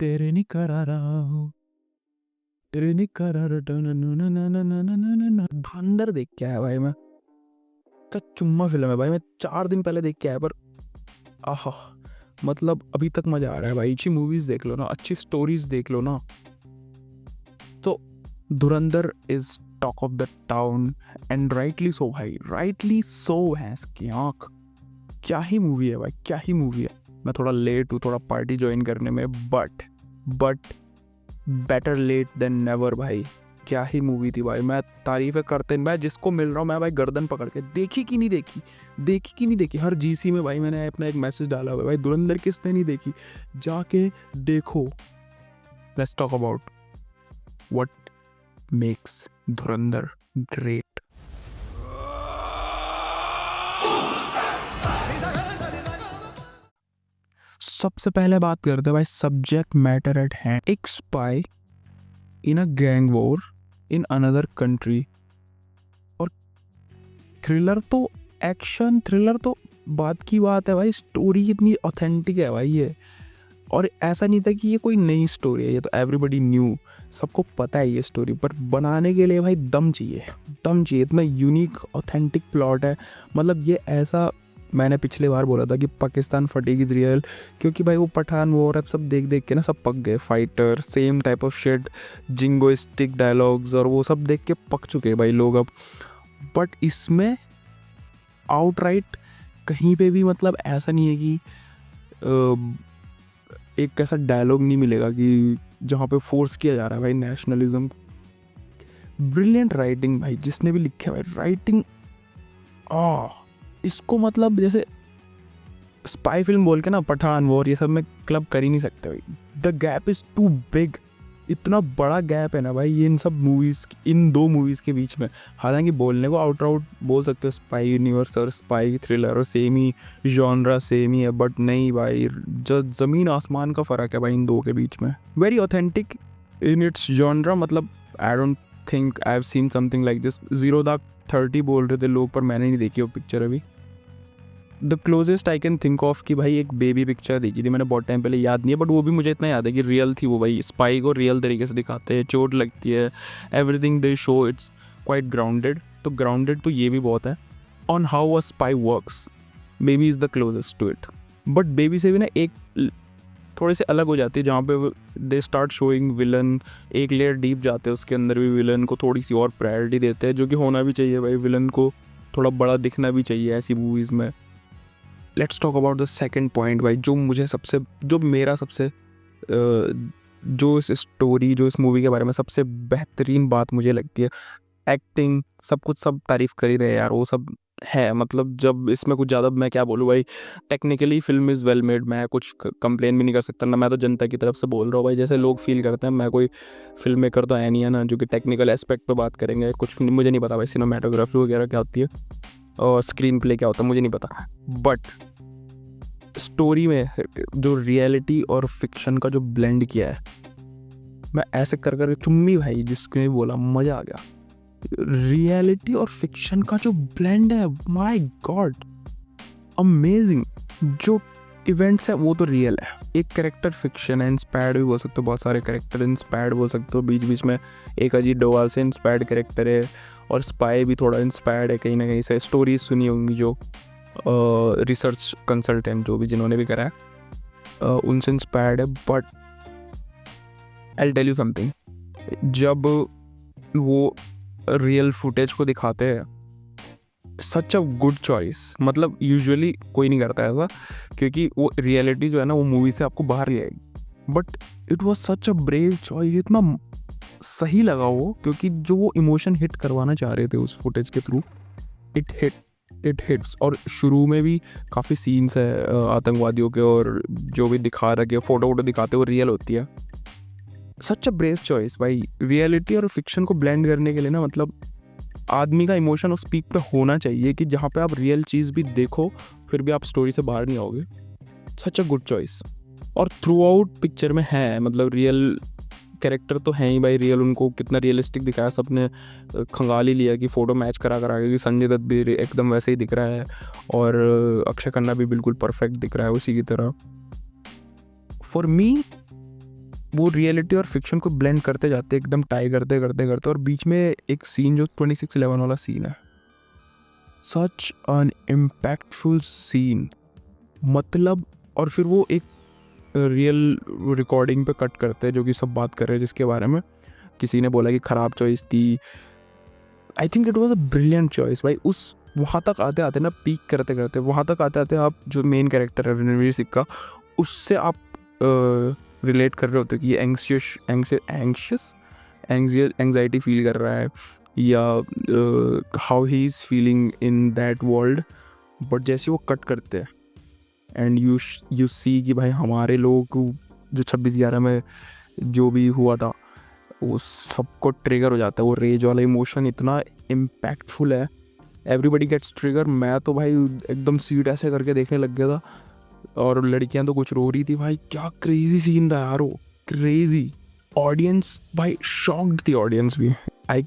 तेरे नहीं करा रहा हूँ, तेरे नहीं करा रहा धुरंधर देख के आया भाई मैं। क्या चुम्मा फिल्म है भाई, मैं 4 दिन पहले देख के आया पर आहा, मतलब अभी तक मजा आ रहा है भाई। अच्छी मूवीज देख लो ना, अच्छी स्टोरीज देख लो ना, तो धुरंधर is talk of the town and rightly so भाई, राइटली सो है इसकी आँख। क्या ही मूवी है भाई, क्या ही मूवी है। मैं थोड़ा लेट हूँ, थोड़ा पार्टी ज्वाइन करने में, but better late than never भाई। क्या ही मूवी थी भाई, मैं तारीफें करते, मैं जिसको मिल रहा हूँ मैं भाई गर्दन पकड़ के, देखी कि नहीं देखी, देखी कि नहीं देखी। हर जीसी में भाई मैंने अपना एक मैसेज डाला हुआ है भाई, धुरंधर किसने नहीं देखी, जाके देखो। Let's talk about what makes Dhurandhar great. सबसे पहले बात करते हैं भाई सब्जेक्ट मैटर एट हैंड। एक spy in a gang war in another country. और थ्रिलर तो, एक्शन थ्रिलर तो बात की बात है भाई, स्टोरी कितनी ऑथेंटिक है भाई ये। और ऐसा नहीं था कि ये कोई नई स्टोरी है, ये तो एवरीबडी न्यू, सबको पता है ये स्टोरी, पर बनाने के लिए भाई दम चाहिए, दम चाहिए। इतना यूनिक ऑथेंटिक प्लॉट है। मतलब ये ऐसा, मैंने पिछले बार बोला था कि पाकिस्तान फटीग इज रियल, क्योंकि भाई वो पठान वो और सब देख देख के ना सब पक गए। Fighter, same type of shit, jingoistic dialogues और वो सब देख के पक चुके हैं भाई लोग अब। बट इसमें आउटराइट कहीं पे भी मतलब ऐसा नहीं है कि एक ऐसा डायलॉग नहीं मिलेगा कि जहाँ पे फोर्स किया जा रहा है भाई नेशनलिज्म। ब्रिलियंट राइटिंग भाई, जिसने भी लिखा है भाई राइटिंग, आ इसको मतलब जैसे स्पाई फिल्म बोल के ना पठान वॉर ये सब में क्लब कर ही नहीं सकते भाई। The gap is too big, इतना बड़ा गैप है ना भाई ये इन सब मूवीज़, इन दो मूवीज़ के बीच में। हालांकि बोलने को आउट बोल सकते हो स्पाई यूनिवर्स और स्पाई थ्रिलर और सेम ही जॉनरा सेम ही है, बट नहीं भाई, जो ज़मीन आसमान का फ़र्क है भाई इन दो के बीच में। Very authentic in its genre, मतलब I don't think I have seen something like this. 0-30 बोल रहे थे लोग, पर मैंने नहीं देखी वो पिक्चर अभी। The closest I can think of कि भाई एक बेबी पिक्चर देखी थी मैंने बहुत टाइम पहले, याद नहीं है, बट वो भी मुझे इतना याद है कि रियल थी वो भाई। स्पाई को रियल तरीके से दिखाते हैं, चोट लगती है, everything they show it's quite grounded. तो ग्राउंडेड तो ये भी बहुत है on how a spy works. Baby is the closest to it, but Baby से भी ना एक थोड़ी सी अलग हो जाती है, जहाँ पे दे स्टार्ट शोइंग विलन, एक लेयर डीप जाते हैं उसके अंदर भी, विलन को थोड़ी सी और प्रायोरिटी देते हैं, जो कि होना भी चाहिए भाई, विलन को थोड़ा बड़ा दिखना भी चाहिए ऐसी मूवीज़ में। Let's talk about the second point भाई, जो मुझे सबसे, जो मेरा सबसे जो इस स्टोरी, जो इस मूवी के बारे में सबसे बेहतरीन बात मुझे लगती है, एक्टिंग, सब कुछ, सब तारीफ कर ही रहे हैं यार, वो सब है। मतलब जब इसमें कुछ ज़्यादा मैं क्या बोलूँ भाई, technically film is well made, मैं कुछ कंप्लेन भी नहीं कर सकता ना, मैं तो जनता की तरफ से बोल रहा हूँ भाई, जैसे लोग फील करते हैं। मैं कोई फिल्म मेकर तो है नहीं है ना जो कि टेक्निकल एस्पेक्ट पे बात करेंगे, कुछ मुझे नहीं पता भाई सिनेमाटोग्राफी वगैरह क्या होती है और स्क्रीन प्ले क्या होता है, मुझे नहीं पता। बट स्टोरी में जो रियलिटी और फिक्शन का जो ब्लेंड किया है, मैं ऐसे कर कर चुम्मी भाई जिसने बोला मज़ा आ गया। रियलिटी और फिक्शन का जो ब्लेंड है, माय गॉड अमेजिंग। जो इवेंट्स है वो तो रियल है, एक कैरेक्टर फिक्शन है, इंस्पायर्ड भी बोल सकते हो, बहुत सारे कैरेक्टर इंस्पायर्ड बोल सकते हो, बीच बीच में एक अजीत डोभाल से इंस्पायर्ड कैरेक्टर है, और स्पाई भी थोड़ा इंस्पायर्ड है कहीं ना कहीं से। स्टोरीज सुनी होंगी जो रिसर्च कंसल्टेंट जो भी जिन्होंने भी करा है उनसे इंस्पायर्ड है। But I tell you something, जब वो रियल फुटेज को दिखाते हैं, सच अ गुड चॉइस, मतलब यूजुअली कोई नहीं करता ऐसा, क्योंकि वो रियलिटी जो है ना वो मूवी से आपको बाहर ले आएगी। But it was such a brave choice, इतना सही लगा वो, क्योंकि जो वो इमोशन हिट करवाना चाह रहे थे उस फुटेज के थ्रू, इट हिट्स। और शुरू में भी काफ़ी सीन्स है आतंकवादियों के, और जो भी दिखा रखे फोटो वोटो दिखाते वो रियल होती है। सच अ ब्रेव चॉइस भाई, रियलिटी और फिक्शन को ब्लेंड करने के लिए ना, मतलब आदमी का इमोशन उस पीक पे होना चाहिए कि जहाँ पे आप रियल चीज़ भी देखो फिर भी आप स्टोरी से बाहर नहीं आओगे। सच अ गुड चॉइस। और थ्रू आउट पिक्चर में है, मतलब रियल कैरेक्टर तो हैं ही भाई, रियल, उनको कितना रियलिस्टिक दिखाया सबने, खंगाल ही लिया कि फ़ोटो मैच करा करा के, संजय दत्त भी एकदम वैसे ही दिख रहा है, और अक्षय खन्ना भी बिल्कुल परफेक्ट दिख रहा है उसी की तरह। फॉर मी वो रियलिटी और फिक्शन को ब्लेंड करते जाते, एकदम टाई करते करते करते, और बीच में एक सीन जो 2611 वाला सीन है, सच एन इम्पैक्टफुल सीन, मतलब। और फिर वो एक रियल रिकॉर्डिंग पे कट करते हैं जो कि सब बात कर रहे हैं, जिसके बारे में किसी ने बोला कि ख़राब चॉइस थी। I think it was a brilliant choice भाई। उस वहाँ तक आते आते ना, पीक करते करते वहाँ तक आते आते, आप जो मेन कैरेक्टर है रणवीर सिंह का, उससे आप रिलेट कर रहे होते कि ये एंग्शियस एंग्जाइटी फील कर रहा है, या how he is feeling in that world. But जैसे वो कट करते हैं एंड यू सी कि भाई हमारे लोगों को जो 26/11 में जो भी हुआ था, वो सबको ट्रिगर हो जाता है। वो रेज वाला इमोशन इतना इम्पैक्टफुल है, एवरीबडी गेट्स ट्रिगर। मैं तो भाई एकदम सीट ऐसे करके देखने लग गया था, और लड़कियां तो कुछ रो रही थी भाई। क्या क्रेजी सीन था यार वो, क्रेजी। ऑडियंस भाई शॉक्ड थी, ऑडियंस भी। I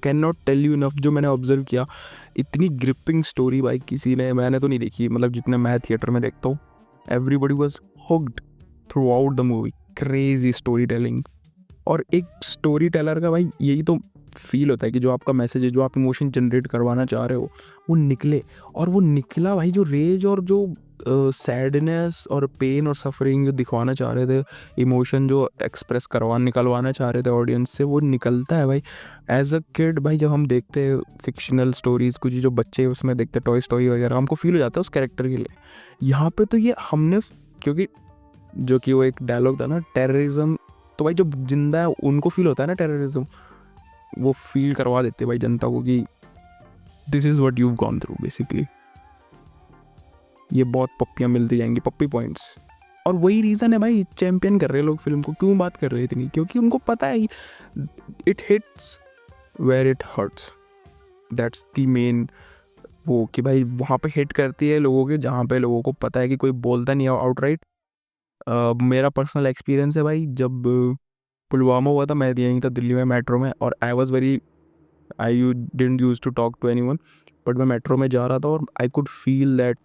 can not tell you enough, जो मैंने ऑब्जर्व किया, इतनी ग्रिपिंग स्टोरी भाई किसी ने, मैंने तो नहीं देखी, मतलब जितने मैं थिएटर में देखता हूँ, everybody was hooked through out the movie. Crazy story telling. और एक स्टोरी टेलर का भाई यही तो फील होता है कि जो आपका मैसेज है, जो आप इमोशन जनरेट करवाना चाह रहे हो, वो निकले। और वो निकला भाई, जो रेज और जो सैडनेस और पेन और सफरिंग जो दिखवाना चाह रहे थे, इमोशन जो एक्सप्रेस निकलवाना चाह रहे थे ऑडियंस से, वो निकलता है भाई। एज अ किड भाई, जब हम देखते हैं फिक्शनल स्टोरीज़, कुछ जो बच्चे उसमें देखते हैं, टॉय स्टोरी वगैरह, हमको फील हो जाता है उस कैरेक्टर के लिए। यहाँ पे तो ये हमने, क्योंकि जो कि वो एक डायलॉग था ना, टेररिज्म, तो भाई जो जिंदा है उनको फील होता है ना टेररिज्म, वो फील करवा देते भाई जनता को कि this is what you gone through basically. ये बहुत पप्पियाँ मिलती जाएंगी, पप्पी पॉइंट्स। और वही रीज़न है भाई, चैंपियन कर रहे हैं लोग फिल्म को। क्यों बात कर रहे हैं इतनी? क्योंकि उनको पता है it hits where it hurts. That's the main वो, कि भाई वहाँ पे हिट करती है लोगों के, जहाँ पे लोगों को पता है कि कोई बोलता नहीं है आउटराइट। मेरा पर्सनल एक्सपीरियंस है भाई, जब पुलवामा हुआ था, मैं यहीं था दिल्ली में मेट्रो में, और I you didn't use to talk to anyone, but मैं मेट्रो में जा रहा था और I could feel that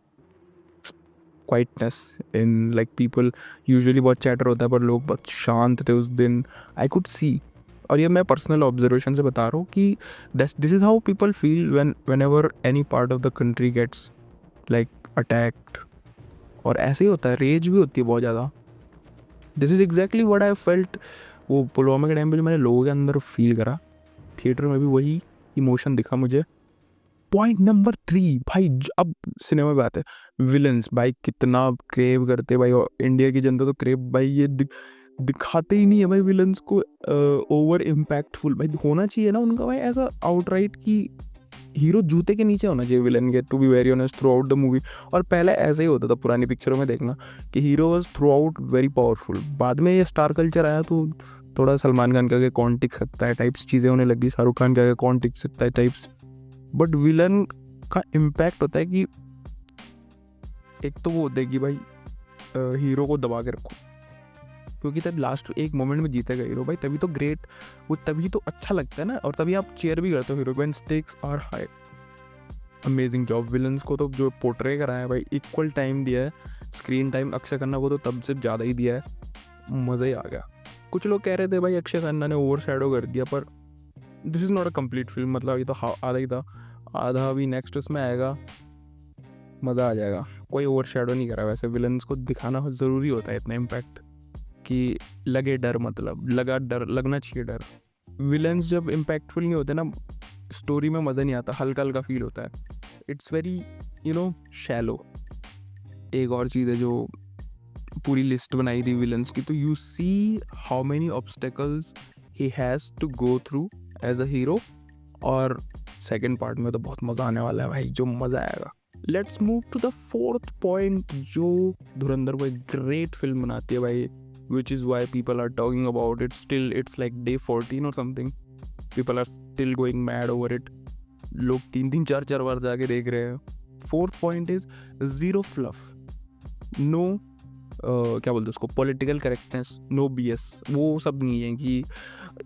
quietness in like people. Usually बहुत चैटर होता है, पर लोग बहुत शांत थे उस दिन, आई कुड सी। और ये मैं पर्सनल ऑब्जर्वेशन से बता रहा हूँ कि this is how people feel whenever any part of the country gets like attacked. और ऐसे ही होता है, रेज भी होती है बहुत ज़्यादा। This is exactly what I felt. वो पुलवामा के टाइम पे जो मैंने लोगों के अंदर फील करा, थिएटर में भी वही इमोशन दिखा मुझे। पॉइंट नंबर 3 भाई, अब सिनेमा में बात है, विलन्स भाई कितना क्रेव करते भाई, और इंडिया की जनता तो क्रेव भाई ये दिखाते ही नहीं है भाई विलन्स को। ओवर इम्पैक्टफुल भाई होना चाहिए ना उनका भाई, ऐसा आउटराइट कि हीरो जूते के नीचे होना चाहिए विलन के, to be very honest, throughout the movie. और पहले ऐसे ही होता था पुरानी पिक्चरों में देखना, कि hero was through out very powerful. बाद में ये स्टार कल्चर आया तो थोड़ा सलमान खान का आगे कौन टिक सकता है टाइप्स चीज़ें होने लगी, शाहरुख खान के आगे कौन टिक सकता है टाइप्स। बट विलन का इम्पैक्ट होता है कि एक तो वो होता है कि भाई हीरो को दबा के रखो, क्योंकि तब लास्ट एक मोमेंट में जीतेगा हीरो भाई, तभी तो ग्रेट, वो तभी तो अच्छा लगता है ना, और तभी आप चेयर भी करते हो hero when stakes are high. Amazing job villains को तो जो पोर्ट्रे करा है भाई, इक्वल टाइम दिया है, स्क्रीन टाइम अक्षय खन्ना को तो तब से ज़्यादा ही दिया है, मज़ा ही आ गया। कुछ लोग कह रहे थे भाई अक्षय खन्ना ने ओवर शैडो कर दिया, पर this is not a complete film, मतलब ये तो आधा ही था, आधा अभी नेक्स्ट उसमें आएगा, मज़ा आ जाएगा। कोई ओवर शैडो नहीं करा, वैसे विलन्स को दिखाना ज़रूरी होता है इतना इम्पैक्ट कि लगे डर, मतलब लगना चाहिए डर। विलन्स जब इम्पैक्टफुल नहीं होते ना, स्टोरी में मज़ा नहीं आता, हल्का हल्का फील होता है, इट्स वेरी शैलो। एक और चीज़ है जो पूरी लिस्ट बनाई थी विलन्स की, तो you see how many obstacles he has to go through as a hero. और सेकेंड पार्ट में तो बहुत मज़ा आने वाला है भाई, जो मज़ा आएगा। Let's move to the 4th point, जो धुरंधर को एक ग्रेट फिल्म बनाती है भाई, which is why people are talking about it still. It's like day 14 or something. People are still going mad over it. लोग 3-3 4-4 बार जाके देख रहे हैं। 4th point is zero fluff. No क्या बोलते हैं उसको, पॉलिटिकल करेक्टनेस, नो बीएस, वो सब नहीं है कि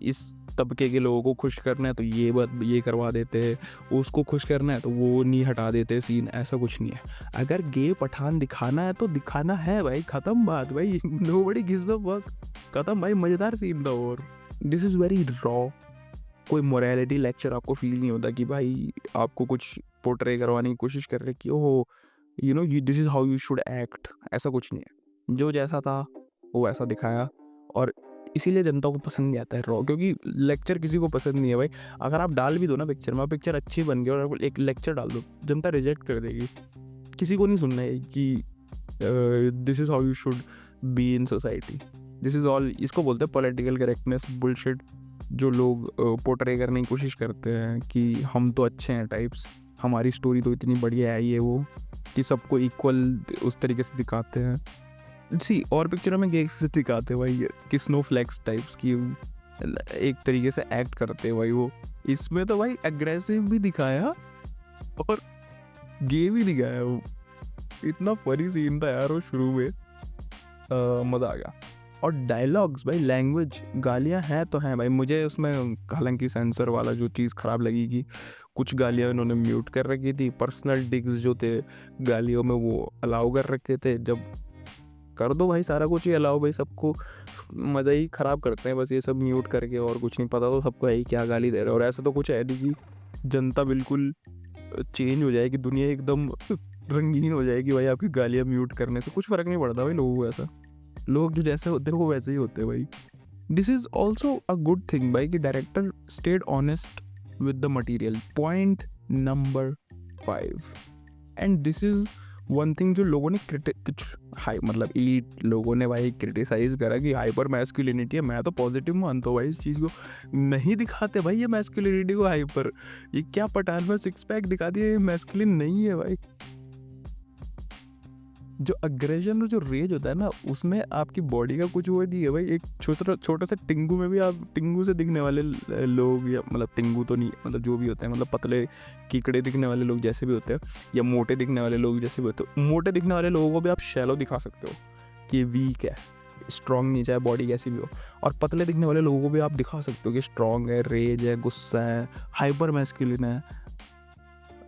इस तबके के लोगों को खुश करना है तो ये बात ये करवा देते हैं, उसको खुश करना है तो वो नहीं हटा देते सीन, ऐसा कुछ नहीं है। अगर गे पठान दिखाना है तो दिखाना है भाई, ख़त्म बात भाई। नोबडी गिव्स अ फक, ख़त्म भाई, मज़ेदार सीन था। और दिस इज़ वेरी रॉ, कोई मोरालिटी लेक्चर आपको फील नहीं होता कि भाई आपको कुछ पोर्ट्रे करवाने की कोशिश कर रहे कि oh you know you this is how you should act, ऐसा कुछ नहीं है। जो जैसा था वो वैसा दिखाया, और इसीलिए जनता को पसंद नहीं आता है रॉ, क्योंकि लेक्चर किसी को पसंद नहीं है भाई। अगर आप डाल भी दो ना पिक्चर में, पिक्चर अच्छी बन गई और एक लेक्चर डाल दो, जनता रिजेक्ट कर देगी। किसी को नहीं सुनना है कि this is how you should be in society, this is all, इसको बोलते हैं पॉलिटिकल करेक्टनेस बुलशिट। जो लोग पोर्ट्रे करने की कोशिश करते हैं कि हम तो अच्छे हैं टाइप्स, हमारी स्टोरी तो इतनी बढ़िया है ये वो, कि सबको इक्वल उस तरीके से दिखाते हैं। सी और पिक्चरों में गेस दिखाते हैं भाई कि स्नो फ्लैक्स टाइप्स की एक तरीके से एक्ट करते हैं भाई वो। इसमें तो भाई एग्रेसिव भी दिखाया और गे भी दिखाया वो। इतना फनी सीन था यार वो शुरू में, मज़ा आ गया। और डायलॉग्स भाई, लैंग्वेज, गालियाँ हैं तो हैं भाई। मुझे उसमें हालांकि सेंसर वाला जो चीज़ ख़राब लगी कि कुछ गालियाँ उन्होंने म्यूट कर रखी थी, पर्सनल डिग्स जो थे गालियों में वो अलाउ कर रखे थे। जब कर दो भाई सारा कुछ ही अलाउ भाई, सबको मज़ा ही ख़राब करते हैं बस ये सब म्यूट करके, और कुछ नहीं पता तो सबको है ही क्या गाली दे रहे हैं। और ऐसा तो कुछ है नहीं कि जनता बिल्कुल चेंज हो जाएगी, दुनिया एकदम रंगीन हो जाएगी भाई आपकी गालियाँ म्यूट करने से। कुछ फ़र्क नहीं पड़ता भाई लोगों को ऐसा, लोग जो जैसे होते हैं वो वैसे ही होते हैं भाई। This is also a good thing भाई कि director stayed honest with the material. Point number 5, and this is one thing जो लोगों ने कुछ हाई मतलब एलीट लोगों ने भाई क्रिटिसाइज करा कि हाइपर मैस्कुलिनिटी है। मैं तो पॉजिटिव मानता हूँ भाई इस चीज़ को, नहीं दिखाते भाई ये मैस्कुलिनिटी को हाइपर। ये क्या पठान में सिक्स पैक दिखा दिया, ये मैस्कुलिन नहीं है भाई। जो अग्रेशन और जो रेज होता है ना, उसमें आपकी बॉडी का कुछ वो नहीं है भाई। एक छोटा छोटा सा टिंगू में भी आप, टिंगू से दिखने वाले लोग, या मतलब टिंगू तो नहीं, मतलब जो भी होते हैं, मतलब पतले कीकड़े दिखने वाले लोग जैसे भी होते हैं, या मोटे दिखने वाले लोग जैसे भी होते हैं, मोटे दिखने वाले लोगों को भी आप शैलो दिखा सकते हो कि वीक है, स्ट्रॉन्ग नहीं, चाहे बॉडी कैसी भी हो। और पतले दिखने वाले लोगों को भी आप दिखा सकते हो कि स्ट्रॉन्ग है, रेज है, गुस्सा है, हाइपर मैस्कुलिन है।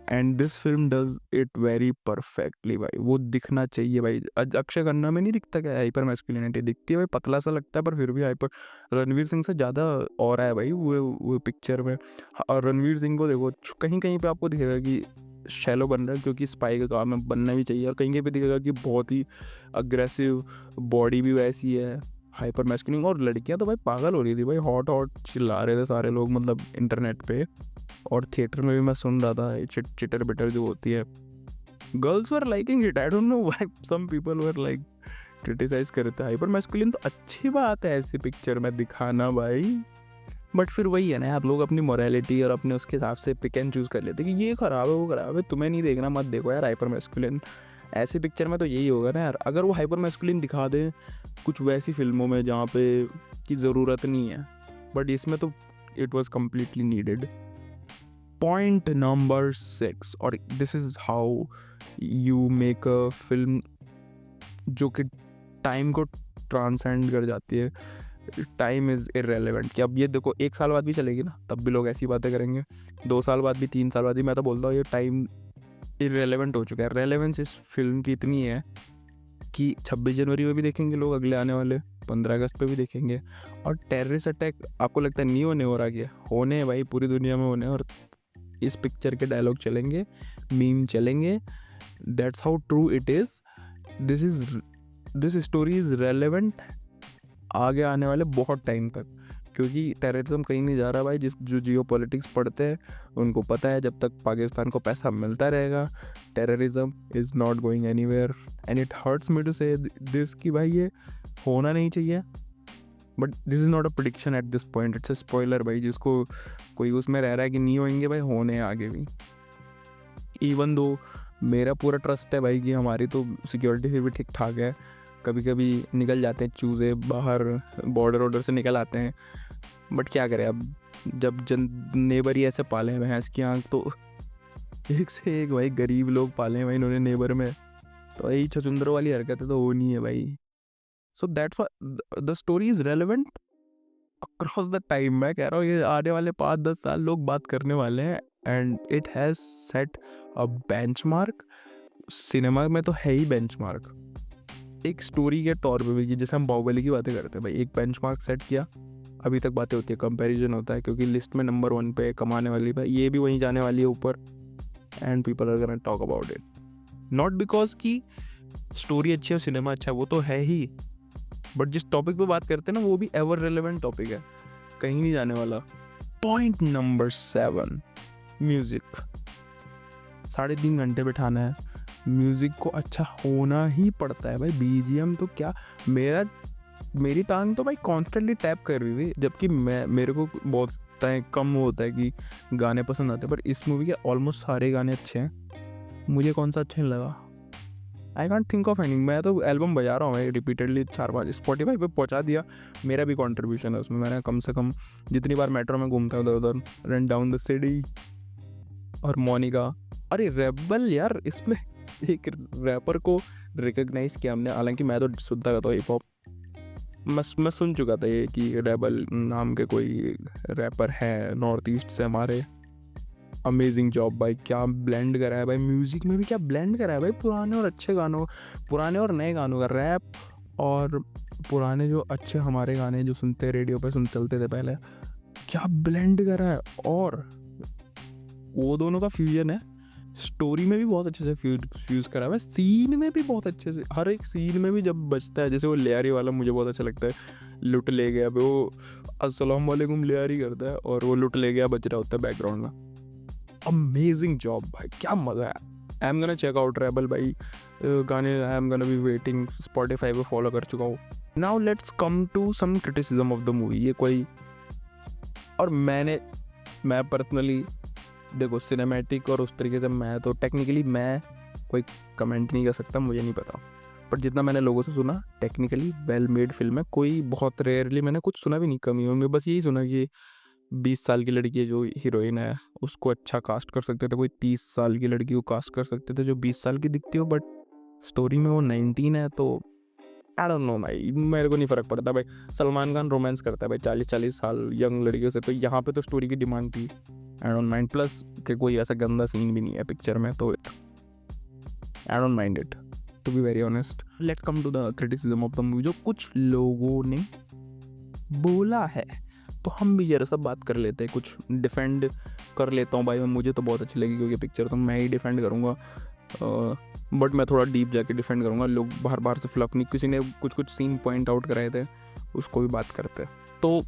And this film does it very perfectly भाई। वो दिखना चाहिए भाई। अक्षय खन्ना में नहीं दिखता क्या हाइपर मैस्कुलिनिटी, दिखती है भाई, पतला सा लगता है पर फिर भी हाइपर। रणवीर सिंह से ज़्यादा और है भाई वो पिक्चर में। और रणवीर सिंह को देखो कहीं कहीं पे आपको दिखेगा कि शैलो बन रहा है, क्योंकि स्पाई का काम है, बनना भी चाहिए। और कहीं कहीं पे दिखेगा कि बहुत ही अग्रेसिव, बॉडी भी वैसी है, हाइपर मैस्कुलिन। और लड़कियां तो भाई पागल हो रही थी भाई, हॉट हॉट चिल्ला रहे थे सारे लोग, मतलब इंटरनेट पे। और थिएटर में भी मैं सुन रहा था चिटर बिटर जो होती है, girls were liking it. I don't know why some people were like criticise कर रहे थे। हाइपर मैस्कुलिन तो अच्छी बात है ऐसी पिक्चर में दिखाना भाई, बट फिर वही है ना यार, लोग अपनी मोरालिटी और अपने उसके हिसाब से पिक एंड चूज़ कर लेते हैं कि ये ख़राब है वो ख़राब है, तुम्हें नहीं देखना मत देखो यार हाइपर मैस्कुलिन। ऐसी पिक्चर में तो यही होगा ना यार, अगर वो हाइपर मैस्कुलिन दिखा दें कुछ वैसी फिल्मों में जहाँ पे की ज़रूरत नहीं है, बट इसमें तो it was completely needed. Point number 6, और this is how you make a film जो कि टाइम को ट्रांसेंड कर जाती है। टाइम इज़ इररेलेवेंट, कि अब ये देखो 1 साल बाद भी चलेगी ना तब भी लोग ऐसी बातें करेंगे, 2 साल बाद भी, 3 साल बाद भी। मैं तो बोलता हूँ ये टाइम इररेलेवेंट हो चुका है। रेलेवेंस इस फिल्म की इतनी है कि 26 जनवरी में भी देखेंगे लोग अगले आने वाले, 15 अगस्त पे भी देखेंगे। और टेररिस्ट अटैक आपको लगता है नहीं होने हो रहा, क्या होने हैं भाई, पूरी दुनिया में होने हैं। और इस पिक्चर के डायलॉग चलेंगे, मीम चलेंगे, that's how true it is. This story is relevant आगे आने वाले बहुत टाइम तक, क्योंकि टेररिज्म कहीं नहीं जा रहा भाई। जो जियो पॉलिटिक्स पढ़ते हैं उनको पता है, जब तक पाकिस्तान को पैसा मिलता रहेगा terrorism is not going anywhere. And it hurts me to say this कि भाई ये होना नहीं चाहिए, but this is not a prediction at this point, it's a spoiler भाई। जिसको कोई उसमें रह रहा है कि नहीं होंगे भाई, होने आगे भी। इवन दो मेरा पूरा ट्रस्ट है भाई कि हमारी तो सिक्योरिटी फिर भी ठीक ठाक है। कभी कभी निकल जाते हैं चूज़े बाहर, बॉर्डर वॉर्डर से निकल आते हैं, बट क्या करें अब, जब नेबर ही ऐसे पाले हैं भैंस की आँख, तो एक से एक भाई गरीब लोग पाले हैं भाई इन्होंने नेबर में, तो यही छछुंदरों वाली हरकत है तो वो नहीं है भाई। So that's the story is relevant across the time. मैं कह रहा हूँ ये आने वाले 5-10 साल लोग बात करने वाले हैं, and it has set a benchmark. Cinema में तो है ही बेंचमार्क, एक स्टोरी के तौर पे भी, कि जैसे हम बाहुबली की बातें करते हैं भाई, एक बेंचमार्क सेट किया, अभी तक बातें होती है, कंपैरिजन होता है, क्योंकि लिस्ट में नंबर 1 पे कमाने वाली भाई, ये भी वहीं जाने वाली है ऊपर, and people are gonna talk about it. Not because कि स्टोरी अच्छी है, सिनेमा अच्छा है, वो तो है ही, बट जिस टॉपिक पे बात करते हैं ना, वो भी एवर रेलेवेंट टॉपिक है, कहीं नहीं जाने वाला। Point number 7, music. 3.5 घंटे बिठाना है, म्यूजिक को अच्छा होना ही पड़ता है भाई। बीजीएम तो क्या, मेरी टांग तो भाई कॉन्स्टेंटली टैप कर रही थी, जबकि मेरे को बहुत टाइम कम होता है कि गाने पसंद आते हैं, पर इस मूवी के ऑलमोस्ट सारे गाने अच्छे हैं। मुझे कौन सा अच्छा नहीं लगा, I can't think of any. मैं तो एल्बम बजा रहा हूँ भाई रिपीटेडली, 4-5 स्पॉटिफाई पे पहुँचा दिया, मेरा भी कंट्रीब्यूशन है उसमें। मैंने कम से कम जितनी बार मेट्रो में घूमता हूँ उधर उधर, रन डाउन द सिटी और मोनिका, अरे रेबल यार, इसमें एक रैपर को रिकॉग्नाइज किया हमने, हालांकि मैं तो सुनता रहता हूँ हिप हॉप, मैं सुन चुका था ये कि रेबल नाम के कोई रैपर है नॉर्थ ईस्ट से हमारे। अमेजिंग जॉब भाई, क्या ब्लेंड करा है भाई म्यूजिक में भी, क्या ब्लेंड करा है भाई पुराने और अच्छे गानों, पुराने और नए गानों का रैप, और पुराने जो अच्छे हमारे गाने जो सुनते रेडियो पे चलते थे पहले, क्या ब्लेंड करा है। और वो दोनों का फ्यूजन है, स्टोरी में भी बहुत अच्छे से फ्यूज करा हुआ है, सीन में भी बहुत अच्छे से, हर एक सीन में भी जब बजता है, जैसे वो लियारी वाला मुझे बहुत अच्छा लगता है, लुट ले गया, वो अस्सलाम वालेकुम लियारी करता है और वो लुट ले गया बज रहा होता है बैकग्राउंड में। अमेजिंग जॉब भाई, क्या मज़ा है। I am gonna check out rebel भाई, गाने I am gonna be waiting, Spotify पे फॉलो कर चुका हूँ। Now let's come to some criticism of the movie. ये कोई, और मैं पर्सनली देखो सिनेमैटिक और उस तरीके से, मैं तो टेक्निकली मैं कोई कमेंट नहीं कर सकता, मुझे नहीं पता, पर जितना मैंने लोगों से सुना टेक्निकली वेल मेड फिल्म है। कोई बहुत रेयरली मैंने कुछ सुना भी नहीं कमियों में, बस यही सुना कि 20 साल की लड़की है जो हीरोइन है उसको अच्छा कास्ट कर सकते थे, कोई 30 साल की लड़की को कास्ट कर सकते थे जो 20 साल की दिखती हो, बट स्टोरी में वो 19 है, तो आई डोंट नो भाई, मेरे को नहीं फ़र्क पड़ता भाई। सलमान खान रोमांस करता है भाई 40-40 साल यंग लड़कियों से, तो यहाँ पे तो स्टोरी की डिमांड थी, आई डोंट माइंड। प्लस कि कोई ऐसा गंदा सीन भी नहीं है पिक्चर में, तो I don't mind it, to be very honest. Let's come to the criticism of the movie, जो कुछ लोगों ने बोला है, तो हम भी जरा सब बात कर लेते हैं, कुछ डिफेंड कर लेता हूँ भाई मैं। मुझे तो बहुत अच्छी लगी क्योंकि पिक्चर तो मैं ही डिफेंड करूँगा, बट मैं थोड़ा डीप जाके डिफेंड करूँगा। लोग बाहर बाहर से फ्लफ नहीं, किसी ने कुछ सीन पॉइंट आउट कराए थे, उसको भी बात करते हैं। तो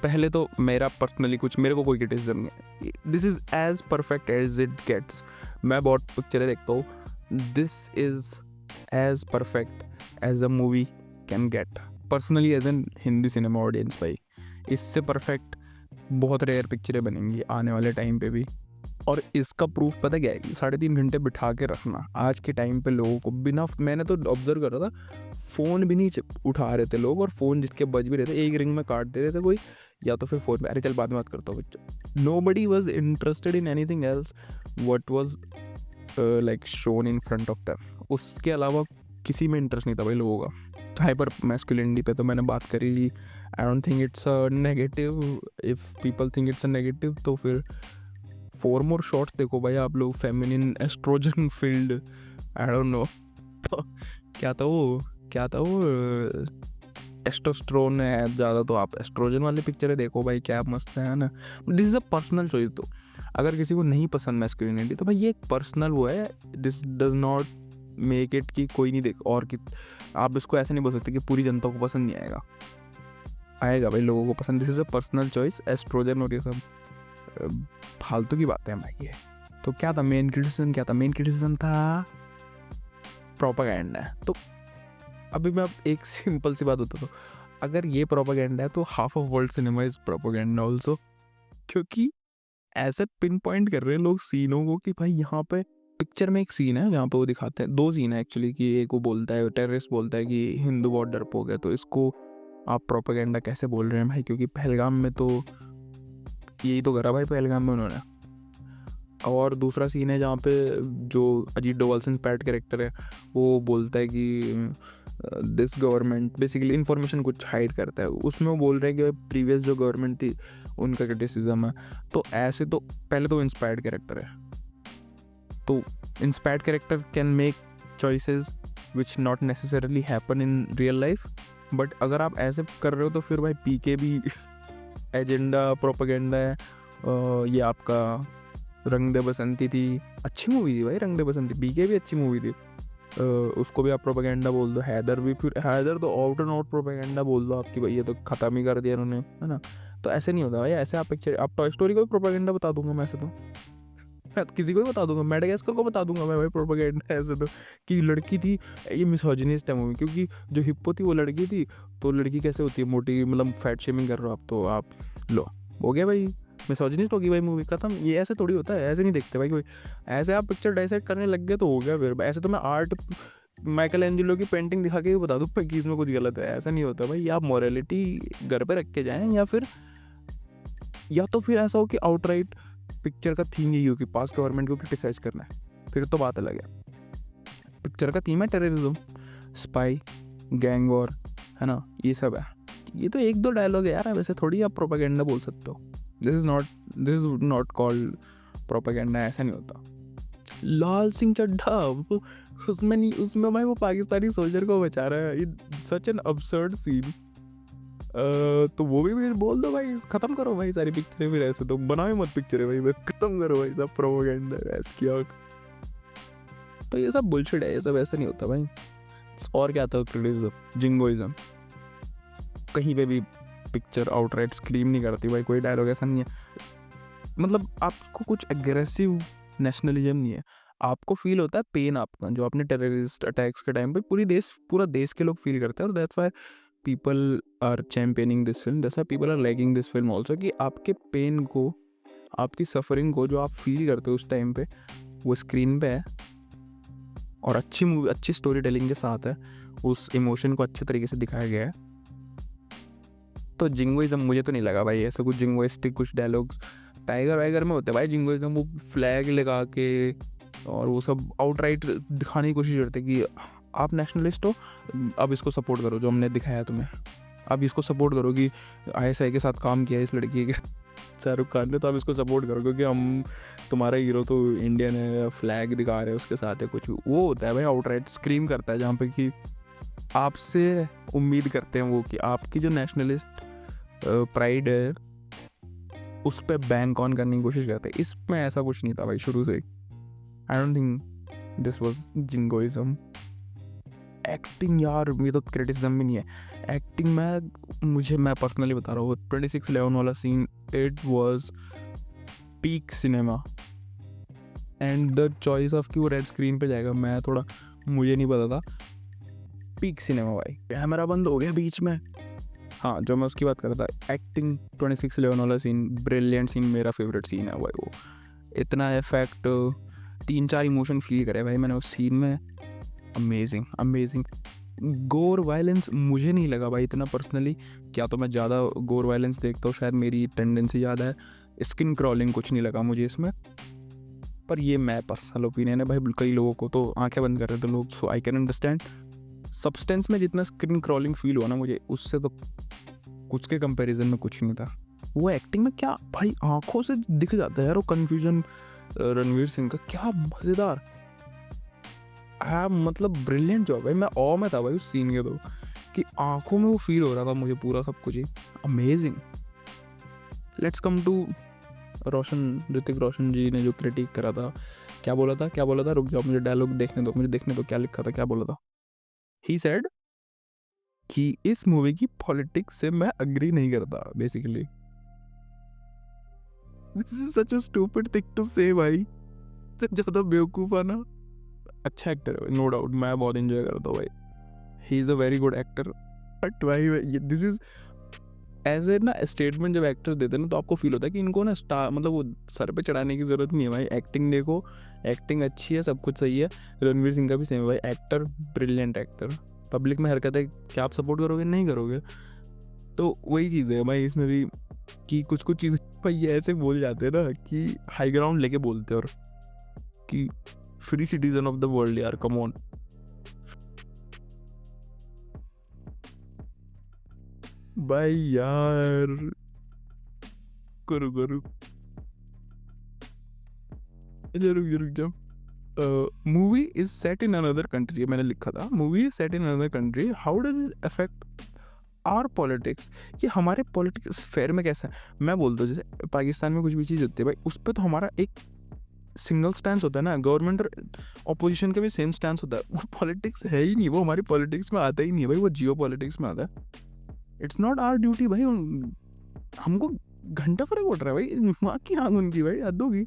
पहले तो मेरा पर्सनली कुछ, मेरे को कोई क्रिटिसिज्म नहीं है, this is as perfect as it gets. मैं बहुत पिक्चरें देखता हूँ, this is as perfect as a movie can get, personally as an Hindi cinema audience भाई। इससे परफेक्ट बहुत रेयर पिक्चरें बनेंगी आने वाले टाइम पे भी। और इसका प्रूफ पता क्या है कि 3.5 घंटे बिठा के रखना आज के टाइम पे लोगों को, बिना, मैंने तो ऑब्जर्व कर रहा था, फ़ोन भी नहीं उठा रहे थे लोग, और फ़ोन जिसके बज भी रहे थे एक रिंग में काट दे रहे थे कोई, या तो फिर फ़ोन में अरे चल बाद में बात करता हूँ बच्चा। Nobody was interested in anything else what was like shown in front of them. उसके अलावा किसी में इंटरेस्ट नहीं था भाई लोगों का। तो हाइपर मैस्कुलिनिटी पे तो मैंने बात कर ही ली, I don't think it's a negative, if people think it's a negative तो फिर 4 मोर शॉट्स देखो भाई आप लोग, feminine oestrogen field, I don't know क्या था वो टेस्टोस्टेरोन है ज़्यादा, तो आप एस्ट्रोजन वाली पिक्चरें देखो भाई, क्या मस्त है ना। This is a personal choice, तो अगर किसी को नहीं पसंद मैस्कुलिनिटी तो भाई ये एक पर्सनल वो है, this does not make it कि कोई नहीं देख, और कि आप इसको ऐसे नहीं बोल सकते कि पूरी जनता को पसंद नहीं आएगा, आएगा भाई लोगों को पसंद। This is a personal choice, estrogen और ये सब फालतू की बातें हैं भाई ये। तो क्या था मेन क्रिटिसिज्म, मेन क्रिटिसिज्म था प्रोपेगेंडा। तो अभी मैं एक सिंपल सी बात होता, तो अगर ये प्रोपेगेंडा है तो half of world cinema is propaganda also, क्योंकि ऐसे पिन पॉइंट कर रहे हैं लोग सीनों को कि भाई यहाँ पे पिक्चर में एक सीन है जहाँ पे वो दिखाते हैं, 2 सीन है एक्चुअली, कि एक वो बोलता है, टेररिस्ट बोलता है कि हिंदू बहुत डरपोक है, तो इसको आप प्रोपेगेंडा कैसे बोल रहे हैं भाई, क्योंकि पहलगाम में तो यही तो करा भाई, पहलगाम में उन्होंने। और दूसरा सीन है जहाँ पे जो अजीत डोभाल से इंस्पायर्ड कैरेक्टर है वो बोलता है कि दिस गवर्नमेंट बेसिकली इन्फॉर्मेशन कुछ हाइड करता है, उसमें वो बोल रहे हैं कि प्रीवियस जो गवर्नमेंट थी उनका क्रिटिसिज्म है। तो ऐसे तो पहले तो इंस्पायर्ड कैरेक्टर है, तो inspired character can make choices which not necessarily happen in real life. But अगर आप ऐसे कर रहे हो तो फिर भाई पीके भी एजेंडा प्रोपेगेंडा है। ये आपका रंग दे बसंती थी, अच्छी मूवी थी भाई रंग दे बसंती, पीके भी अच्छी मूवी थी। उसको भी आप प्रोपेगेंडा बोल दो। हैदर भी, फिर हैदर तो आउट एंड आउट प्रोपेगेंडा बोल दो आपकी, भाई ये तो ख़त्म ही कर दिया उन्होंने, है ना। तो ऐसे नहीं होता भाई, ऐसे आप पिक्चर, आप टॉय स्टोरी को भी प्रोपेगेंडा बता दूंगा मैं ऐसे तो, मैं तो किसी को भी बता दूंगा, मेडागास्कर को बता दूंगा मैं भाई प्रोपेगेंडा ऐसे तो, कि लड़की थी, ये मिसोजिनिस्ट है मूवी, क्योंकि जो हिप्पो थी वो लड़की थी, तो लड़की कैसे होती है मोटी, मतलब फैट शेमिंग कर रहे हो आप, तो आप लो हो गया भाई, मिसोजिनिस्ट होगी भाई मूवी, खत्म। ये ऐसे थोड़ी होता है, ऐसे नहीं देखते भाई कोई, ऐसे आप पिक्चर डाइसेक्ट करने लग गए तो हो गया फिर। ऐसे तो मैं आर्ट माइकल एंजेलो की पेंटिंग दिखा के भी बता दूँ कि इसमें कुछ गलत है, ऐसा नहीं होता भाई। आप मॉरलिटी घर पे रख के जाएं, या तो फिर ऐसा हो कि आउटराइट पिक्चर का थीम यही हो कि पास्ट गवर्नमेंट को क्रिटिसाइज करना है, फिर तो बात अलग है। पिक्चर का थीम है टेररिज्म, स्पाई, गैंग वॉर, है ना, ये सब है। ये तो एक दो डायलॉग है यार, वैसे थोड़ी आप प्रोपेगेंडा बोल सकते हो। This is not called propaganda, ऐसा नहीं होता। लाल सिंह चड्ढा, उसमें नहीं, उसमें भाई वो पाकिस्तानी सोल्जर को बचा रहा है, सच एन अब्सर्ड सीन। तो वो भी फिर बोल दो भाई, खत्म करो भाई सारी पिक्चरें, फिर ऐसे तो बनाओ ही मत पिक्चरें भाई, बस खत्म करो भाई सब प्रोपेगेंडा ऐसे किया। तो ये सब बुलशिट है, ये सब ऐसा नहीं होता भाई। और क्या था क्रिटिसिज्म, जिंगोइज्म, कहीं पे भी पिक्चर आउटराइट स्क्रीम नहीं करती भाई, कोई डायलॉग ऐसा नहीं है, मतलब आपको कुछ एग्रेसिव नेशनलिज्म नहीं है, आपको फील होता है पेन आपका, जो आपने टेररिस्ट अटैक्स के टाइम पे पूरा देश के लोग फील करते हैं, और that's why people are championing this film, that's why people are liking this film also, कि आपके पेन को, आपकी सफरिंग को जो आप फील करते हो उस टाइम पे, वो स्क्रीन पे है, और अच्छी मूवी, अच्छी स्टोरी टेलिंग के साथ है, उस इमोशन को अच्छे तरीके से दिखाया गया है। तो जिंगोइज्म मुझे तो नहीं लगा भाई ऐसा कुछ जिंगोइस्टिक कुछ डायलॉग्स, टाइगर वाइगर में होते हैं भाई जिंगोइज्म, वो फ्लैग लगा के और वो सब आउटराइट दिखाने की कोशिश करते कि आप नेशनलिस्ट हो, अब इसको सपोर्ट करो जो हमने दिखाया तुम्हें, अब इसको सपोर्ट करो कि आईएसआई के साथ काम किया इस लड़की के शाहरुख खान ने, तो आप इसको सपोर्ट करो क्योंकि हम, तुम्हारा हीरो तो इंडियन है, फ्लैग दिखा रहे हैं उसके साथ है कुछ, वो होता है भाई आउटराइट स्क्रीम करता है, जहाँ पे कि आपसे उम्मीद करते हैं वो कि आपकी जो नेशनलिस्ट प्राइड है उस पर बैंक ऑन करने की कोशिश करते हैं। इसमें ऐसा कुछ नहीं था भाई शुरू से। आई don't think this was jingoism. Acting यार, ये तो क्रिटिसिज्म भी नहीं है, एक्टिंग में मैं पर्सनली बता रहा हूँ, 2611 वाला scene, it was peak cinema. And the choice of कि वो रेड स्क्रीन पे जाएगा, मैं थोड़ा, मुझे नहीं पता था, पीक सिनेमा भाई। कैमरा बंद हो गया बीच में, हाँ जो मैं उसकी बात कर रहा था, एक्टिंग 2611 वाला सीन, ब्रिलियंट सीन, मेरा फेवरेट सीन है भाई वो। इतना इफेक्ट, 3-4 इमोशन फील करे भाई मैंने उस सीन में, अमेजिंग अमेजिंग। गोर वायलेंस मुझे नहीं लगा भाई इतना पर्सनली, क्या तो मैं ज़्यादा गोर वायलेंस देखता हूँ, शायद मेरी टेंडेंसी ज़्यादा है, स्किन क्रॉलिंग कुछ नहीं लगा मुझे इसमें, पर ये मैं पर्सनल ओपिनियन है भाई, कई लोगों को तो आंखें बंद कर रहे थे लोग, सो आई कैन अंडरस्टैंड। सब्सटेंस में जितना स्क्रीन क्रॉलिंग फील हुआ ना मुझे, उससे तो कुछ के कंपैरिजन में कुछ नहीं था। वो एक्टिंग में क्या भाई, आंखों से दिख जाता है यार वो कन्फ्यूजन, रणवीर सिंह का क्या मज़ेदार, मतलब ब्रिलियंट जॉब भाई। मैं ऑ में था भाई उस सीन के, तो कि आंखों में वो फील हो रहा था मुझे पूरा सब कुछ ही, amazing. Let's come to Hrithik Roshan ji ने जो क्रिटिक करा था, क्या बोला था, रुक जाओ मुझे डायलॉग देखने दो क्या लिखा था, क्या बोला था। ही सेड कि इस मूवी की पॉलिटिक्स से मैं अग्री नहीं करता basically. This is such a stupid thing to say भाई, ज्यादा बेवकूफाना। अच्छा एक्टर है नो डाउट, मैं बहुत एंजॉय करता हूँ भाई, he is a very good actor, but भाई दिस इज एज ए ना स्टेटमेंट, जब एक्टर्स देते हैं ना तो आपको फील होता है कि इनको ना स्टार, मतलब वो सर पे चढ़ाने की ज़रूरत नहीं है भाई, एक्टिंग देखो, एक्टिंग अच्छी है, सब कुछ सही है। रणवीर सिंह का भी सेम है भाई, एक्टर ब्रिलियंट एक्टर, पब्लिक में हरकत है, क्या आप सपोर्ट करोगे नहीं करोगे, तो वही चीज़ है भाई इसमें भी, कि कुछ चीज़ भाई ये ऐसे बोल जाते हैं ना कि हाई ग्राउंड लेके बोलते हैं, और कि free citizen of the world यार, कम ऑन। भाई यार, करो करो, रुक जा रुक जा। Movie is set in another country, मैंने लिखा था movie is set in another country, how does it affect our politics, कि हमारे पॉलिटिक्स स्फेयर में कैसा है। मैं बोलता हूँ जैसे पाकिस्तान में कुछ भी चीज़ होती है भाई, उस पर तो हमारा एक सिंगल स्टैंड होता है ना, गवर्नमेंट और ऑपोजिशन का भी सेम स्टैंड होता है। वो पॉलिटिक्स है ही नहीं, वो हमारी पॉलिटिक्स में आता ही नहीं है भाई, वो जियो पॉलिटिक्स में आता है। इट्स नॉट आवर ड्यूटी भाई, हमको घंटा फर्क पड़ रहा है भाई, माँ की आंख उनकी भाई, हद होगी।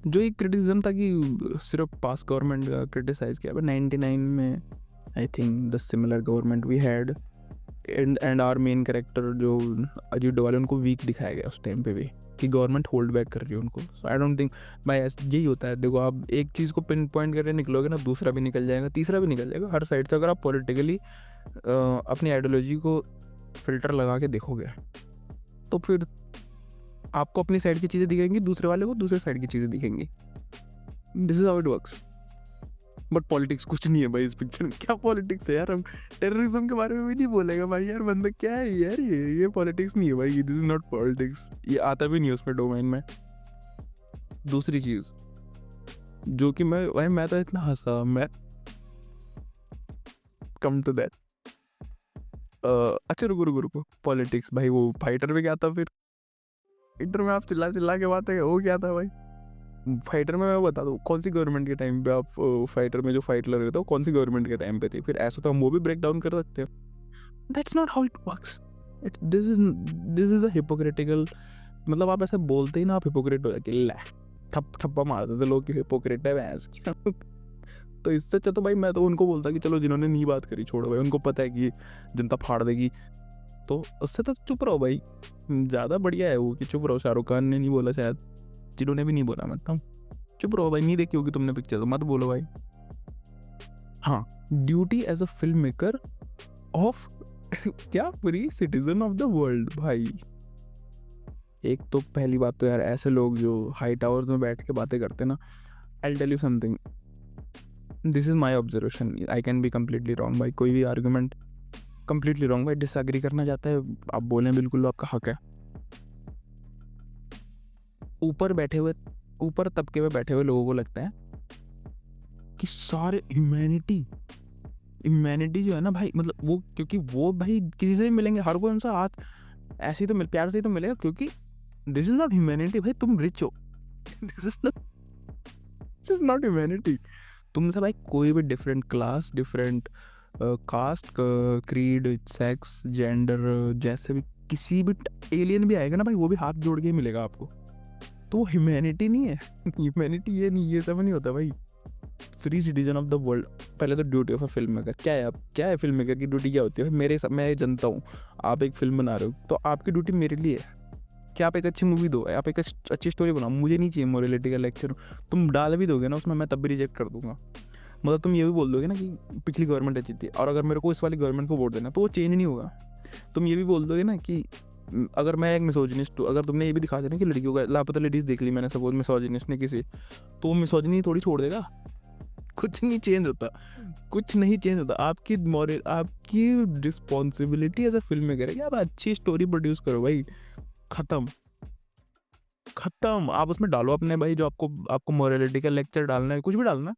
जो एक क्रिटिसिज्म था कि सिर्फ पास गवर्नमेंट का क्रिटिसाइज किया, बट 99 में I think the similar government we had, and our main character जो अजीत डोभाल, उनको वीक दिखाया गया उस टाइम पे भी, कि गवर्नमेंट होल्ड बैक कर रही है उनको। सो आई डोंट थिंक भाई यही होता है। देखो आप एक चीज़ को पिन पॉइंट करके निकलोगे ना, दूसरा भी निकल जाएगा, तीसरा भी निकल जाएगा, हर साइड से। अगर आप पॉलिटिकली अपनी आइडियोलॉजी को फिल्टर लगा के देखोगे, तो फिर आपको अपनी साइड की चीज़ें दिखेंगी, दूसरे वाले को दूसरे साइड की चीज़ें दिखेंगी। This is how it works. But politics कुछ नहीं है भाई इस पिक्चर में। क्या पॉलिटिक्स है यार, हम टेररिज्म के बारे में भी नहीं बोलेगा भाई यार, बंदा क्या है यार, ये पॉलिटिक्स नहीं है भाई, दिस इज नॉट पॉलिटिक्स, ये आता भी नहीं है उसमें डोमेन में। दूसरी चीज़ जो कि मैं तो इतना हंसा, मैं कम टू दैट। अच्छा रुको रुको रुको, पॉलिटिक्स भाई, वो फाइटर में क्या था फिर? फाइटर में आप चिल्ला चिल्ला के बातें, वो क्या था भाई फाइटर में? मैं बता दूँ कौन सी गवर्नमेंट के टाइम पे आप फाइटर में जो फाइट लड़ रहे थे, कौन सी गवर्नमेंट के टाइम पे थी? फिर ऐसा तो हम वो भी ब्रेक डाउन कर सकते हैं। That's not how it works. This is a hypocritical, मतलब आप ऐसे बोलते ही ना, आप हिपोक्रेट हो जाते, लै ठप्पा मारते थे लोग कि हिपोक्रेट है भैंस। तो इससे अच्छा तो भाई मैं तो उनको बोलता कि चलो जिन्होंने नहीं बात करी छोड़ो भाई, उनको पता है कि जनता फाड़ देगी, तो उससे तो चुप रहो भाई, ज़्यादा बढ़िया है वो कि चुप रहो। शाहरुख खान ने नहीं बोला शायद, जिन्होंने भी नहीं बोला, मतलब चुप रहो भाई, नहीं देखी होगी तुमने पिक्चर तो मत बोलो भाई। हाँ, duty as a film maker of क्या free citizen of the world भाई। एक तो पहली बात तो यार, ऐसे लोग जो हाई टावर्स में बैठ के बातें करते हैं ना, I tell you something, this is my observation, I can be completely wrong भाई, कोई भी आर्गूमेंट कम्प्लीटली रॉन्ग भाई, डिसएग्री करना चाहता है आप बोलें, बिल्कुल आपका हक है। ऊपर बैठे हुए, ऊपर तबके में बैठे हुए लोगों को लगता है कि सारे ह्यूमैनिटी जो है ना भाई, मतलब वो, क्योंकि वो भाई किसी से भी मिलेंगे, हर कोई उनसे हाथ ऐसे ही तो प्यार से ही तो मिलेगा, क्योंकि दिस इज नॉट ह्यूमैनिटी भाई, तुम रिच हो। This is not humanity. तुमसे भाई कोई भी different class, different caste, creed, sex, gender, जैसे भी किसी भी एलियन भी आएगा ना भाई, वो भी हाथ जोड़ के ही मिलेगा आपको, तो ह्यूमैनिटी नहीं है। ह्यूमैनिटी ये नहीं, ये सब नहीं होता भाई। Free citizen of the world, पहले तो duty of a film maker क्या है? अब क्या है फिल्म मेकर की ड्यूटी, क्या होती है? मैं जनता हूँ, आप एक फिल्म बना रहे हो, तो आपकी ड्यूटी मेरे लिए है कि आप एक अच्छी मूवी दो, आप एक अच्छी स्टोरी बनाओ। मुझे नहीं चाहिए मोरलिटी का लेक्चर, तुम डाल भी दोगे ना उसमें, मैं तब भी रिजेक्ट कर दूंगा। मतलब तुम ये भी बोल दोगे ना कि पिछली गवर्नमेंट अच्छी थी, और अगर मेरे को इस वाली गवर्नमेंट को वोट देना, तो वो चेंज नहीं होगा। तुम ये भी बोल दोगे ना कि अगर मैं एक मिसोजिनिस्ट हूँ, अगर तुमने ये भी दिखा देना कि लड़कियों का लापता लेडीज़ देख ली मैंने, सपोज मिसोजिनिस्ट ने किसी, तो वो मिसोजिनी थोड़ी छोड़ देगा। कुछ नहीं चेंज होता, कुछ नहीं चेंज होता। आपकी मॉरल, आपकी responsibility as a film maker है कि आप अच्छी स्टोरी प्रोड्यूस करो भाई, खत्म खत्म। आप उसमें डालो अपने भाई, जो आपको मोरलिटी का लेक्चर डालना है, कुछ भी डालना है,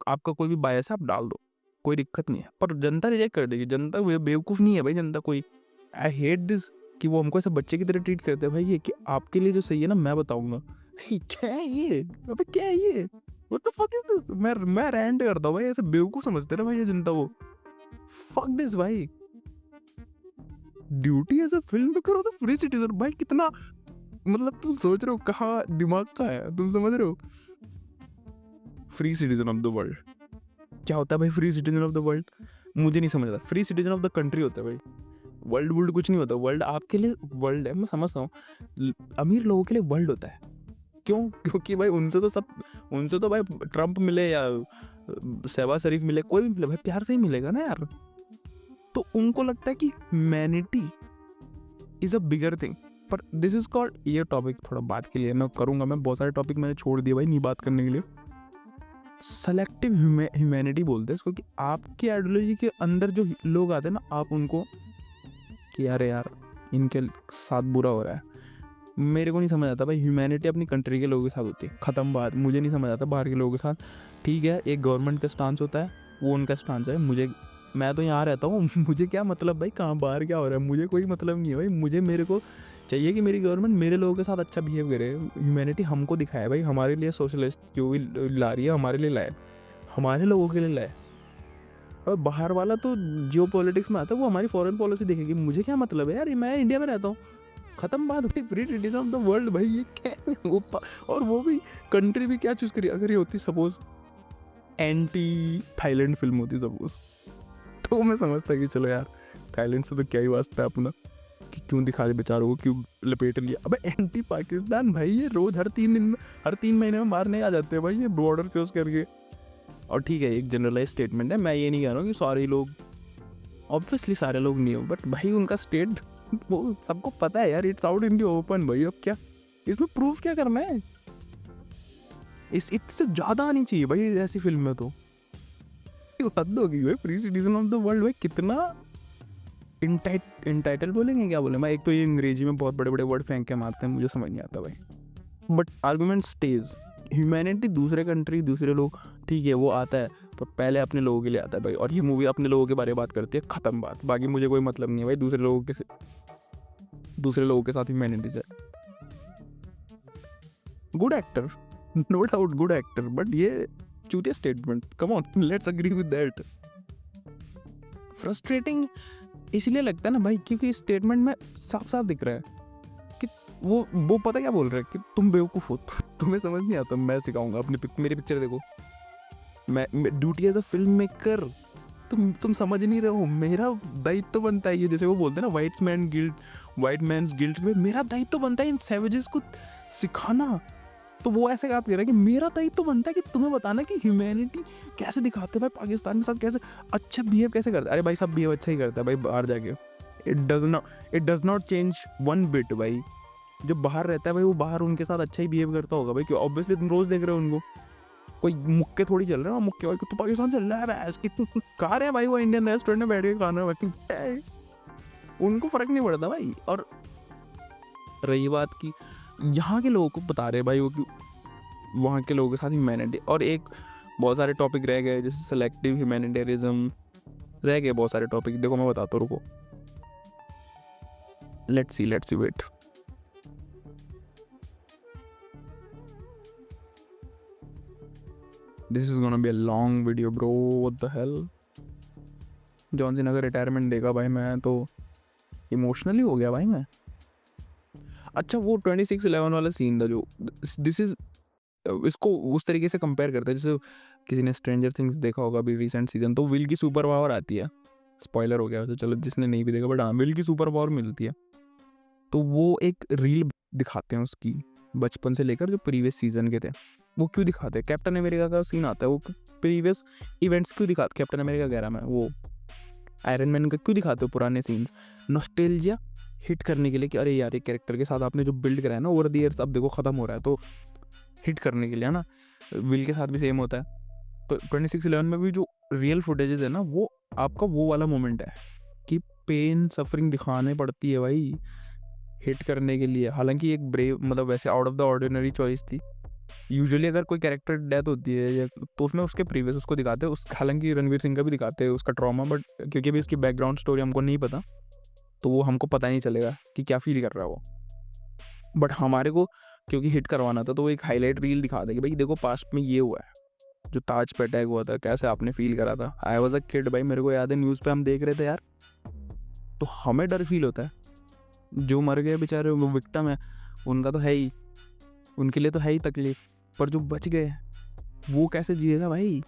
आपका कोई भी बायस है आप डाल दो, कोई दिक्कत नहीं है। पर जनता रिजेक्ट कर देगी, जनता बेवकूफ़ नहीं है भाई जनता कोई। आई हेट दिस कि वो हमको ऐसे बच्चे की तरह ट्रीट करते हैं भाई, ये कि आपके लिए जो सही है ना मैं बताऊंगा। क्या है ये, अबे क्या है ये, what the fuck is this? मैं रैंट करता हूँ भाई, ऐसे बेवकूफ़ समझते ना भाई ये जनता वो। फक दिस भाई, ड्यूटी एज अ फिल्म पे करो तो फ्री सिटीजन भाई, कितना मतलब तुम सोच रहे हो कहाँ दिमाग का है, तुम समझ रहे हो? Free citizen of the world क्या होता है भाई? Free citizen of the world मुझे नहीं समझ रहा। Free citizen of the country होता है भाई, वर्ल्ड वर्ल्ड कुछ नहीं होता। वर्ल्ड आपके लिए वर्ल्ड है, मैं समझता हूँ, अमीर लोगों के लिए वर्ल्ड होता है। क्यों? क्योंकि भाई उनसे तो भाई ट्रम्प मिले या शहबाज शरीफ मिले, कोई भी मिले भाई, प्यार से ही मिलेगा ना यार। तो उनको लगता है कि humanity is a bigger thing, पर दिस इज कॉल्ड, ये टॉपिक थोड़ा बात के लिए मैं करूँगा, मैं बहुत सारे टॉपिक मैंने छोड़ दिए भाई नहीं बात करने के लिए। सेलेक्टिव ह्यूमैनिटी बोलते हैं इसको, कि आपकी आइडियोलॉजी के अंदर जो लोग आते हैं ना, आप उनको कि अरे यार इनके साथ बुरा हो रहा है। मेरे को नहीं समझ आता भाई, ह्यूमैनिटी अपनी कंट्री के लोगों के साथ होती है, ख़त्म बात। मुझे नहीं समझ आता बाहर के लोगों के साथ। ठीक है, एक गवर्नमेंट का स्टांस होता है, वो उनका स्टांस है। मैं तो यहाँ रहता हूँ मुझे क्या मतलब भाई कहाँ बाहर क्या हो रहा है, मुझे कोई मतलब नहीं है भाई। मेरे को चाहिए कि मेरी गवर्नमेंट मेरे लोगों के साथ अच्छा बिहेव करे। ह्यूमैनिटी हमको दिखाए भाई, हमारे लिए सोशलिस्ट जो भी ला रही है हमारे लिए लाए, हमारे लोगों के लिए लाए। और बाहर वाला तो जियो पॉलिटिक्स में आता है, वो हमारी फॉरेन पॉलिसी देखेगी। मुझे क्या मतलब है यार, मैं इंडिया में रहता हूँ, खत्म बात भाई। Free citizen of the world भाई, ये क्या है? और वो भी कंट्री भी क्या चूज करी। अगर ये होती सपोज एंटी थाईलैंड फिल्म होती सपोज, तो मैं समझता कि चलो यार थाईलैंड से तो क्या ही वास्ता है अपना, कि क्यों दिखा दे बेचारों को, क्यों लपेट लिया। अबे एंटी पाकिस्तान भाई, ये रोज हर 3 महीने में मारने आ जाते हैं भाई, ये बॉर्डर क्रॉस करके। और ठीक है, एक जनरलाइज स्टेटमेंट है, मैं ये नहीं कह रहा हूँ कि सारे लोग, ऑब्वियसली सारे लोग नहीं हो, बट भाई उनका स्टेट वो सबको पता है यार, it's out in the open भाई। अब क्या इसमें प्रूफ क्या करना है? इससे ज़्यादा आनी चाहिए भाई ऐसी फिल्म में तो। हद होगी भाई, free citizen of the world भाई, कितना इंटाइटल बोलेंगे क्या बोले। मैं एक तो ये अंग्रेजी में बहुत बड़े बड़े वर्ड फेंक के मारते हैं, मुझे समझ नहीं आता भाई। बट आर्गूमेंट स्टेज, ह्यूमैनिटी दूसरे कंट्री दूसरे लोग, ठीक है वो आता है, पर पहले अपने लोगों के लिए आता है भाई। और ये मूवी अपने लोगों के बारे में बात करती है, ख़त्म बात। बाकी मुझे कोई मतलब नहीं है भाई दूसरे लोगों के साथ ह्यूमैनिटी से। Good actor, no doubt good actor, but ये चूतिया statement, come on let's agree with that. Frustrating इसलिए लगता है ना भाई, क्योंकि इस स्टेटमेंट में साफ साफ दिख रहा है कि वो पता क्या बोल रहा है, कि तुम बेवकूफ़ हो, तुम्हें समझ नहीं आता, मैं सिखाऊंगा। मेरी पिक्चर देखो, मैं duty as a film maker, तुम समझ नहीं रहे हो। मेरा दायित्व तो बनता है, ये जैसे वो बोलते हैं ना वाइट मैन्स गिल्ट में, मेरा दायित्व तो बनता है इन सैवेजेस को सिखाना। तो वो ऐसे बात कर रहा है कि मेरा दायित्व तो बनता है कि तुम्हें बताना कि ह्यूमैनिटी कैसे दिखाते हैं भाई, पाकिस्तान के साथ कैसे अच्छा बिहेव कैसे करता है। अरे भाई सब बिहेव अच्छा ही करता है भाई बाहर जाके। It does not change one bit भाई। जो बाहर रहता है भाई, वो बाहर उनके साथ अच्छा ही बिहेव करता होगा भाई, क्यों ऑब्वियसली तुम रोज देख रहे हो उनको। कोई मुक्के थोड़ी चल रहे हैं, मुक्के भाई तो पाकिस्तान चल रहा है भैंस की खा रहे हैं भाई, वो इंडियन रेस्टोरेंट में बैठ के खा रहे हैं, उनको फर्क नहीं पड़ता भाई। और रही बात की यहाँ के लोगों को बता रहे भाई, वो कि वहाँ के लोगों के साथ ह्यूमैनिटी, और एक बहुत सारे टॉपिक रह गए जैसे सेलेक्टिव ह्यूमैनिटेरिज्म, रह गए बहुत सारे टॉपिक। देखो मैं बताता हूँ, रुको, let's see wait. This is gonna be a long video bro, what the hell. John Cena का रिटायरमेंट देखा भाई, मैं तो इमोशनली हो गया भाई मैं। अच्छा वो 26/11 वाला सीन था जो, दिस इज, इसको उस तरीके से कंपेयर करता है जैसे किसी ने स्ट्रेंजर थिंग्स देखा होगा अभी रिसेंट सीजन, तो विल की सुपर पावर आती है। स्पॉइलर हो गया तो चलो जिसने नहीं भी देखा, बट हाँ विल की सुपर पावर मिलती है। तो वो एक रील दिखाते हैं उसकी, बचपन से लेकर जो प्रीवियस सीजन के थे वो क्यों दिखाते हैं। कैप्टन अमेरिका का सीन आता है, वो प्रीवियस इवेंट्स क्यों दिखाते, कैप्टन अमेरिका कह रहा मैं, वो आयरन मैन का क्यों दिखाते हो पुराने सीन्स, नॉस्टैल्जिया हिट करने के लिए कि अरे यार ये कैरेक्टर के साथ आपने जो बिल्ड करा है ना ओवर द ईयर्स, अब देखो खत्म हो रहा है, तो हिट करने के लिए है ना। विल के साथ भी सेम होता है। तो 26/11 में भी जो रियल फुटेजेस है ना, वो आपका वो वाला मोमेंट है कि पेन सफरिंग दिखाने पड़ती है भाई हिट करने के लिए। हालांकि एक ब्रेव, मतलब वैसे out of the ordinary choice थी। यूजुअली अगर कोई कैरेक्टर डेथ होती है या तो उसमें उसके प्रीवियस उसको दिखाते हैं, उस हालांकि रणवीर सिंह का भी दिखाते हैं उसका ट्रॉमा, बट क्योंकि अभी उसकी बैकग्राउंड स्टोरी हमको नहीं पता, तो वो हमको पता नहीं चलेगा कि क्या फील कर रहा है वो। बट हमारे को क्योंकि हिट करवाना था, तो वो एक हाईलाइट रील दिखा दे कि भाई देखो पास्ट में ये हुआ है, जो ताज पे अटैक हुआ था कैसे आपने फील करा था। आई वॉज अ किड भाई, मेरे को याद है न्यूज़ पे हम देख रहे थे यार, तो हमें डर फील होता है। जो मर गए बेचारे वो विक्टिम है, उनका तो है ही, उनके लिए तो है ही तकलीफ, पर जो बच गए वो कैसे जिएगा भाई।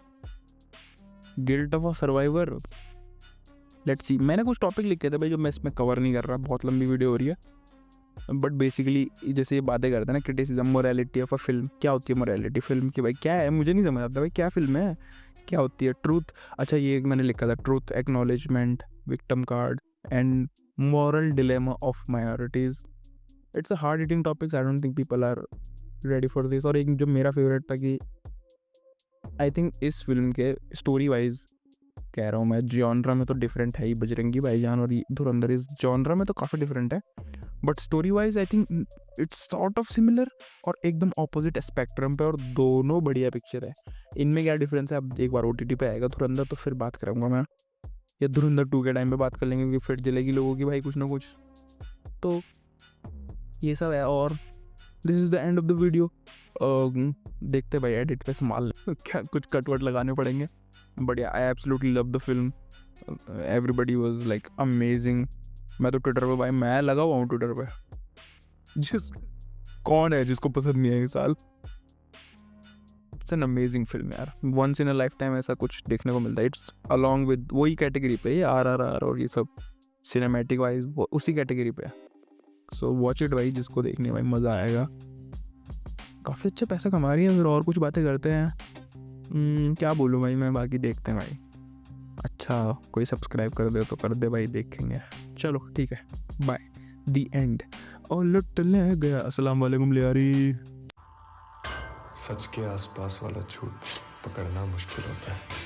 Guilt of a survivor. Let's see, मैंने कुछ टॉपिक लिखे थे भाई जो मैं इसमें कवर नहीं कर रहा, बहुत लंबी वीडियो हो रही है। बट बेसिकली जैसे ये बातें करते हैं ना, criticism morality of a film, क्या होती है मोरालिटी फिल्म की भाई, क्या है मुझे नहीं समझ आता भाई, क्या फिल्म है, क्या होती है ट्रूथ। अच्छा ये मैंने लिखा था, truth, acknowledgement, victim card and moral dilemma of minorities. It's a hard hitting topics, I don't think people are ready for this. और एक जो मेरा फेवरेट था कि आई थिंक इस फिल्म के स्टोरी वाइज कह रहा हूँ मैं, जॉनरा में तो डिफरेंट है ही, बजरंगी भाईजान और ये धुरंधर इस जॉनरा में तो काफ़ी डिफरेंट है, but story wise I think it's sort of similar और एकदम ऑपोजिट स्पेक्ट्रम पे, और दोनों बढ़िया पिक्चर है। इनमें क्या डिफरेंस है अब एक बार OTT पे आएगा धुरंधर तो फिर बात करूँगा मैं, या धुरंधर 2 के टाइम पे बात कर लेंगे क्योंकि फिर जलेगी लोगों की भाई कुछ ना कुछ। तो ये सब है, और this is the end of the video. देखते भाई एडिट पे संभाल क्या कुछ कट वट लगाने पड़ेंगे, but I absolutely love the film, everybody was like amazing. मैं तो ट्विटर पे भाई मैं लगा हुआ हूँ ट्विटर पे, जिस कौन है जिसको पसंद नहीं है इस साल। इट्स एन अमेजिंग फिल्म यार, once in a life time ऐसा कुछ देखने को मिलता है। इट्स अलॉन्ग विद वही कैटेगरी पे, ये RRR और ये सब सिनेमैटिक वाइज वो उसी कैटेगरी पे है। सो वॉच इट भाई, जिसको देखने भाई मज़ा आएगा। काफ़ी अच्छा पैसा कमा रही है, फिर और कुछ बातें करते हैं। क्या बोलूँ भाई मैं, बाकी देखते हैं भाई। अच्छा कोई सब्सक्राइब कर दे तो कर दे भाई, देखेंगे। चलो ठीक है, बाय, दी एंड। और लुट ले गया, अस्सलाम वालेकुम लियारी। सच के आसपास वाला झूठ पकड़ना मुश्किल होता है।